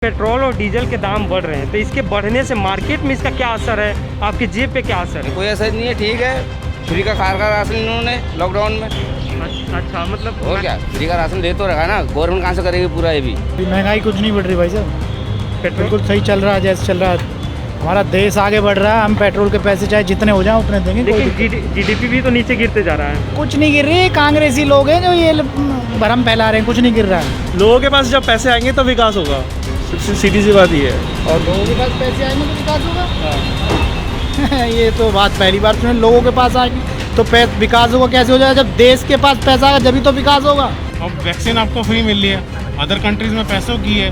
Petrol और diesel के दाम बढ़ रहे हैं तो इसके बढ़ने से मार्केट में इसका क्या असर है, आपकी जेब पे क्या असर है? कोई असर नहीं है, ठीक है। फ्री का कार का राशन इन्होंने लॉकडाउन में। अच्छा मतलब और क्या, फ्री का राशन दे तो रखा ना, गवर्नमेंट कहाँ से करेगी पूरा ये भी। महंगाई कुछ नहीं बढ़ रही भाई साहब, बिल्कुल सही चल रहा है जैसे चल रहा है। हमारा देश आगे बढ़ रहा है, हम पेट्रोल के पैसे चाहे जितने हो जाए उतने देंगे। लेकिन जीडीपी भी तो नीचे गिरते जा रहा है। कुछ नहीं गिर रही, कांग्रेसी लोग हैं जो ये भरम फैला रहे हैं, कुछ नहीं गिर रहा है। लोगों के पास जब पैसे आएंगे तो विकास होगा, सीधी सी बात ये है। और लोगों के पास पैसे आएंगे तो विकास होगा। ये तो बात पहली बार सुने, लोगों के पास आएंगे तो विकास होगा। कैसे हो जाएगा? जब देश के पास पैसा आएगा जब तो विकास होगा। अब वैक्सीन आपको फ्री मिल रही है, अदर कंट्रीज में पैसों की है,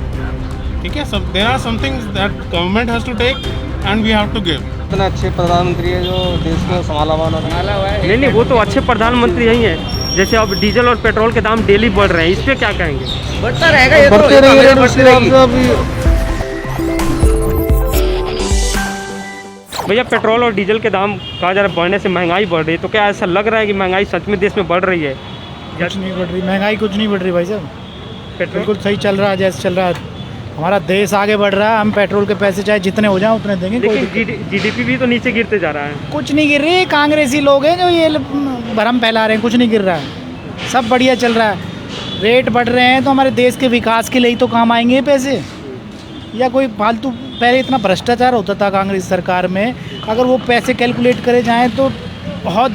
ठीक है। सब there are some things that government has to take and we have to give. इतना अच्छे प्रधानमंत्री है जो देश को संभाला हुआ है। नहीं, वो तो अच्छे प्रधानमंत्री ही हैं। जैसे अब डीजल और पेट्रोल के दाम डेली बढ़ रहे हैं, इस पे क्या कहेंगे? बढ़ता रहेगा, ये तो बढ़ते रहेगी। भैया, पेट्रोल और डीजल के दाम कहा जा रहा है बढ़ने से महंगाई बढ़ रही है, तो क्या ऐसा लग रहा है कि महंगाई सच में देश में बढ़ रही है? कुछ नहीं बढ़ रही महंगाई, कुछ नहीं बढ़ रही भाई साहब, बिल्कुल सही चल रहा है जैसे चल रहा है। हमारा देश आगे बढ़ रहा है, हम पेट्रोल के पैसे चाहे जितने हो जाए उतने देंगे। लेकिन जीडीपी भी तो नीचे गिरते जा रहा है। कुछ नहीं गिर रही, कांग्रेसी लोग हैं जो ये भरम फैला रहे हैं, कुछ नहीं गिर रहा है, सब बढ़िया चल रहा है। रेट बढ़ रहे हैं तो हमारे देश के विकास के लिए ही तो काम आएंगे पैसे, या कोई फालतू। पहले इतना भ्रष्टाचार होता था कांग्रेस सरकार में, अगर वो पैसे कैलकुलेट करे जाएँ तो बहुत।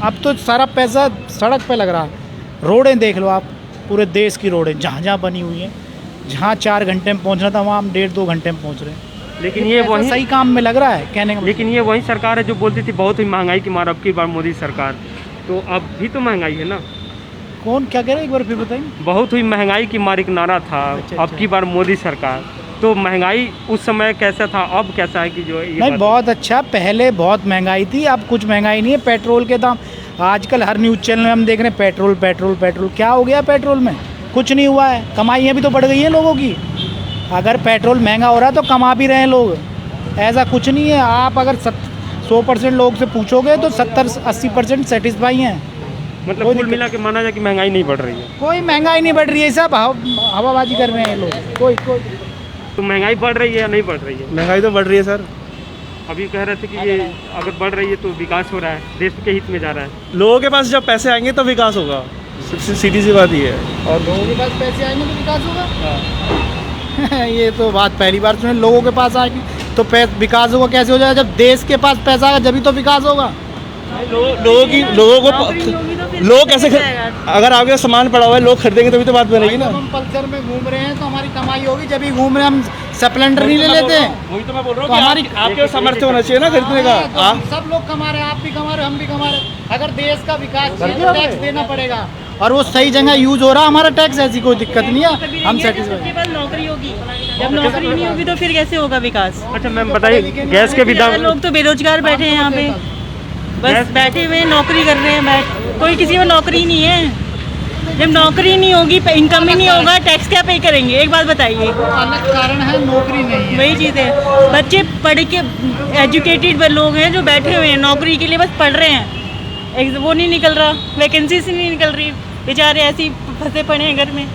अब तो सारा पैसा सड़क पे लग रहा है। रोडें देख लो आप, पूरे देश की रोडें जहाँ जहाँ बनी हुई हैं, जहाँ 4 घंटे में पहुँचना था वहाँ हम 1.5-2 घंटे में पहुँच रहे हैं। लेकिन ये वही सही काम में लग रहा है कहने का। लेकिन ये वही सरकार है जो बोलती थी बहुत ही महंगाई की मार, अब की बार मोदी सरकार, तो अब भी तो महंगाई है ना। कौन क्या कह रहा है, एक बार फिर बताइए। बहुत हुई महंगाई की मार एक नारा था। अच्छा। अब की बार मोदी सरकार, तो महंगाई उस समय कैसा था, अब कैसा है कि जो ये नहीं, बहुत अच्छा। पहले बहुत महंगाई थी, अब कुछ महंगाई नहीं है। पेट्रोल के दाम आजकल हर न्यूज़ चैनल में हम देख रहे हैं, पेट्रोल पेट्रोल पेट्रोल। क्या हो गया पेट्रोल में? कुछ नहीं हुआ है। कमाइयाँ भी तो बढ़ गई हैं लोगों की। अगर पेट्रोल महंगा हो रहा है तो कमा भी रहे हैं लोग, ऐसा कुछ नहीं है। आप अगर 100% लोग से पूछोगे तो 70-80% सेटिस्फाई हैं। मतलब कुल मिला के माना जाए कि महंगाई नहीं बढ़ रही है। कोई महंगाई नहीं बढ़ रही है, सब हवाबाजी कर रहे हैं लोग। कोई तो महंगाई बढ़ रही है या नहीं बढ़ रही है? महंगाई तो बढ़ रही है सर। अभी कह रहे थे कि ये अगर बढ़ रही है तो विकास हो रहा है, देश के हित में जा रहा है। लोगों के पास जब पैसे आएंगे तो विकास होगा, सीधी सी बात ये है। और लोगों के पास पैसे आएंगे तो विकास होगा। ये तो बात पहली बार सुने, लोगों के पास आएंगे तो विकास होगा। कैसे हो जाएगा? जब देश के पास पैसा आएगा जब तो विकास होगा। लोगों को लोग कैसे अगर आपके सामान पड़ा हुआ है लोग खरीदेंगे तभी तो बात बनेगी ना। हम पल्सर में घूम रहे हैं तो हमारी कमाई होगी, जब भी घूम रहे हैं। हम स्प्लेंडर नहीं ले लेते हैं। वही तो मैं बोल रहा तो हूँ हमारी आपके सामर्थ्य होना चाहिए ना खरीदने का। तो सब लोग कमा रहे हैं, आप भी कमा रहे, हम भी कमा रहे। अगर देश का विकास चाहिए तो टैक्स देना पड़ेगा, और वो सही जगह यूज हो रहा हमारा टैक्स, ऐसी कोई दिक्कत नहीं है। हम सेटिस्फाइड। पास नौकरी होगी, जब नौकरी नहीं होगी तो फिर कैसे होगा विकास? अच्छा मैम बताइए, गैस के भी दाम, लोग तो बेरोजगार बैठे हैं यहाँ पे, बस बैठे हुए नौकरी कर रहे हैं। कोई किसी में नौकरी नहीं है। जब नौकरी नहीं होगी, इनकम ही नहीं होगा, टैक्स क्या पे करेंगे? एक बात बताइए। अलग कारण है, नौकरी नहीं है। वही चीज़ है, बच्चे पढ़ के एजुकेटेड लोग हैं जो बैठे हुए हैं, नौकरी के लिए बस पढ़ रहे हैं। वो नहीं निकल रहा, वैकेंसी से नहीं निकल रही, बेचारे ऐसे ही फंसे पड़े हैं घर में।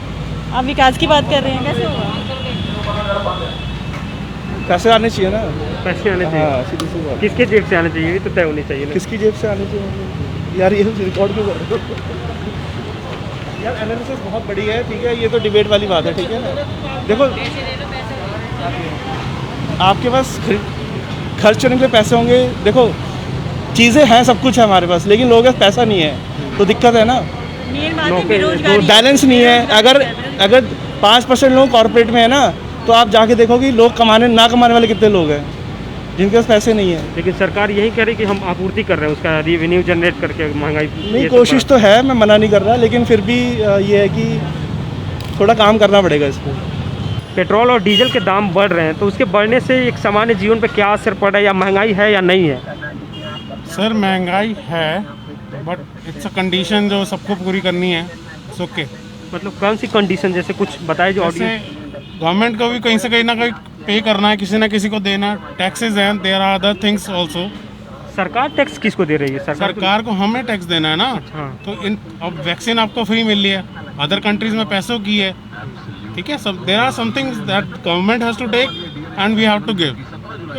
आप विकास की बात कर रहे हैं, कैसे होगा? पैसे आने चाहिए ना। पैसे आने चाहिए। सीधी सी बात। किसके जेब से आने चाहिए, ये तो तय होनी चाहिए ना। किसकी जेब से आने चाहिए यार, ये रिकॉर्ड क्यों कर रहे हो? यार एनालिसिस बहुत बड़ी है, ठीक है, ये तो डिबेट वाली बात है, ठीक है ना। देखो आपके पास खर्च करने के लिए पैसे होंगे, देखो चीज़ें हैं, सब कुछ है हमारे पास, लेकिन लोगों के पास पैसा नहीं है, तो दिक्कत है ना। बैलेंस नहीं है। अगर 5% लोग कॉर्पोरेट में है ना, तो आप जाके देखोगे लोग ना कमाने वाले कितने लोग हैं जिनके पास पैसे नहीं है। लेकिन सरकार यही कह रही कि हम आपूर्ति कर रहे हैं, उसका रेवेन्यू जनरेट करके महंगाई नहीं, कोशिश तो है, मैं मना नहीं कर रहा, लेकिन फिर भी ये है कि थोड़ा काम करना पड़ेगा इस पर। पेट्रोल और डीजल के दाम बढ़ रहे हैं तो उसके बढ़ने से एक सामान्य जीवन पर क्या असर पड़ रहा है, या महंगाई है या नहीं है? सर महंगाई है, बट इट्स अ कंडीशन जो सबको पूरी करनी है। ओके, मतलब कौन सी कंडीशन, जैसे कुछ बताए जो जैसे ऑडियंस। गवर्नमेंट को भी कहीं से कहीं ना कहीं पे करना है, किसी ना किसी को देना। टैक्सेस हैं, there are other things also. सरकार टैक्स किसको दे रही है? सरकार को हमें टैक्स देना है ना। हाँ। तो अब वैक्सीन आपको फ्री मिल रही है, अदर कंट्रीज में पैसों की है, ठीक है, सब there are some things that government has to take and we have to give,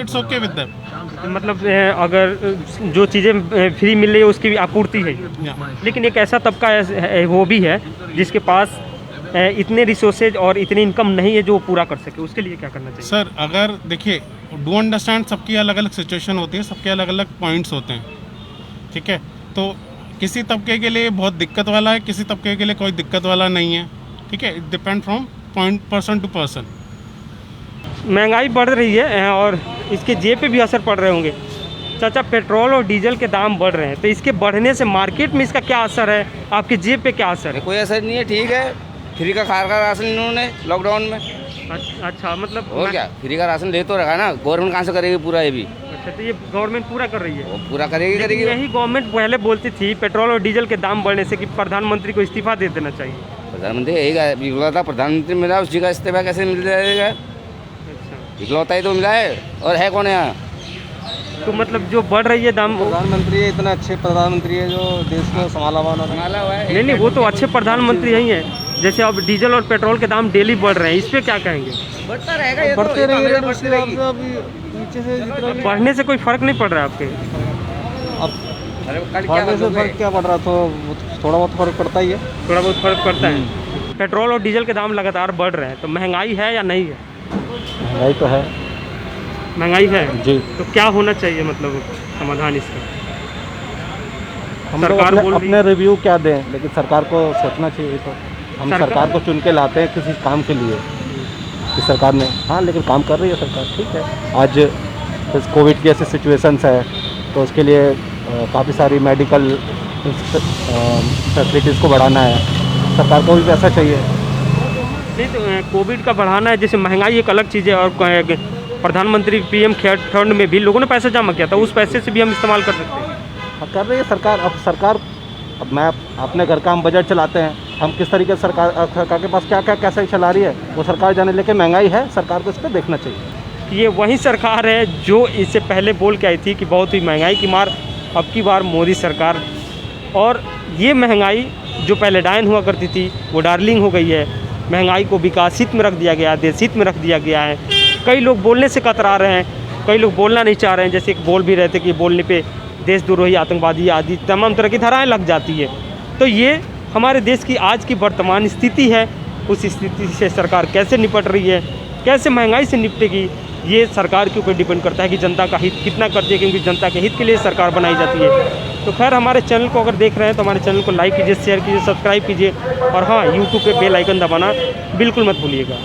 it's okay with that. मतलब अगर जो चीज़ें फ्री मिल रही है उसकी भी आपूर्ति है, लेकिन एक ऐसा तबका है वो भी है जिसके पास इतने रिसोर्सेज और इतनी इनकम नहीं है जो वो पूरा कर सके, उसके लिए क्या करना चाहिए? सर अगर देखिए, डू अंडरस्टैंड, सबकी अलग अलग सिचुएशन होती है, सबके अलग अलग पॉइंट्स होते हैं, ठीक है। तो किसी तबके के लिए बहुत दिक्कत वाला है, किसी तबके के लिए कोई दिक्कत वाला नहीं है, ठीक है। It depend from point person to person. महंगाई बढ़ रही है और इसके जेब पे भी असर पड़ रहे होंगे। चाचा, पेट्रोल और डीजल के दाम बढ़ रहे हैं, तो इसके बढ़ने से मार्केट में इसका क्या असर है, आपके जेब पे क्या असर है? कोई असर नहीं है, ठीक है। फ्री का खार का राशन इन्होंने लॉकडाउन में। अच्छा, मतलब और क्या, फ्री का राशन ले तो रखा ना, गवर्नमेंट कहाँ से करेगी पूरा ये भी? अच्छा, तो ये गवर्नमेंट पूरा कर रही है? वो पूरा करेगी। यही गवर्नमेंट पहले बोलती थी पेट्रोल और डीजल के दाम बढ़ने से कि प्रधानमंत्री को इस्तीफा दे देना चाहिए। प्रधानमंत्री यही बोला था, प्रधानमंत्री मिला, उसी का इस्तीफा कैसे मिल जाएगा? अच्छा, इकलौता ही तो मिला है, और है कौन यहाँ? तो मतलब जो बढ़ रही है दाम, प्रधानमंत्री है, इतना अच्छे प्रधानमंत्री है जो देश को संभाला हुआ है। नहीं, वो तो अच्छे प्रधानमंत्री ही है। जैसे अब डीजल और पेट्रोल के दाम डेली बढ़ रहे हैं, इस पर क्या कहेंगे? बढ़ता रहेगा, ये बढ़ते तो रहेंगे, बढ़ती रहेगी। नीचे से जितना भी बढ़ने से कोई फर्क नहीं पड़ रहा है आपके? अब अरे कल क्या बढ़ने से करोगे? फर्क क्या पड़ रहा, तो थोड़ा बहुत फर्क पड़ता ही है। थोड़ा बहुत फर्क पड़ता है। पेट्रोल और डीजल के दाम लगातार बढ़ रहे हैं, तो महंगाई है या नहीं है? महंगाई तो है महंगाई है जी। तो क्या होना चाहिए, मतलब समाधान इसका? हम लोग सरकार बोल रही अपने रिव्यू क्या दें, लेकिन सरकार को सोचना चाहिए। तो हम सरकार को चुन के लाते हैं किसी काम के लिए कि सरकार ने, हाँ, लेकिन काम कर रही है सरकार, ठीक है। आज इस कोविड की ऐसी सिचुएशंस है तो उसके लिए काफ़ी सारी मेडिकल फैसिलिटीज़ को बढ़ाना है, सरकार को भी पैसा चाहिए। नहीं, तो कोविड का बढ़ाना है, जैसे महंगाई एक अलग चीज़ है, और प्रधानमंत्री पीएम केयर फंड में भी लोगों ने पैसा जमा किया था, उस पैसे से भी हम इस्तेमाल कर सकते हैं। हाँ, कर रही है सरकार। अब मैं अपने घर का हम बजट चलाते हैं, हम किस तरीके से सरकार के पास क्या क्या कैसे चला रही है वो सरकार जाने, लेके महंगाई है, सरकार को इस पर देखना चाहिए। ये वही सरकार है जो इससे पहले बोल के आई थी कि बहुत ही महंगाई की मार, अब की बार मोदी सरकार। और ये महंगाई जो पहले डायन हुआ करती थी वो डार्लिंग हो गई है। महंगाई को विकासित में रख दिया गया है, देशित में रख दिया गया है। कई लोग बोलने से कतरा रहे हैं, कई लोग बोलना नहीं चाह रहे हैं, जैसे बोल भी रहे थे कि बोलने पे देशद्रोही, आतंकवादी आदि तमाम तरह की धाराएं लग जाती है। तो ये हमारे देश की आज की वर्तमान स्थिति है। उस स्थिति से सरकार कैसे निपट रही है, कैसे महंगाई से निपटेगी, ये सरकार के ऊपर डिपेंड करता है कि जनता का हित कितना करती है, क्योंकि जनता के हित के लिए सरकार बनाई जाती है। तो खैर, हमारे चैनल को अगर देख रहे हैं तो हमारे चैनल को लाइक कीजिए, शेयर कीजिए, सब्सक्राइब कीजिए, और हाँ, यूट्यूब पे बेल आइकन दबाना बिल्कुल मत भूलिएगा।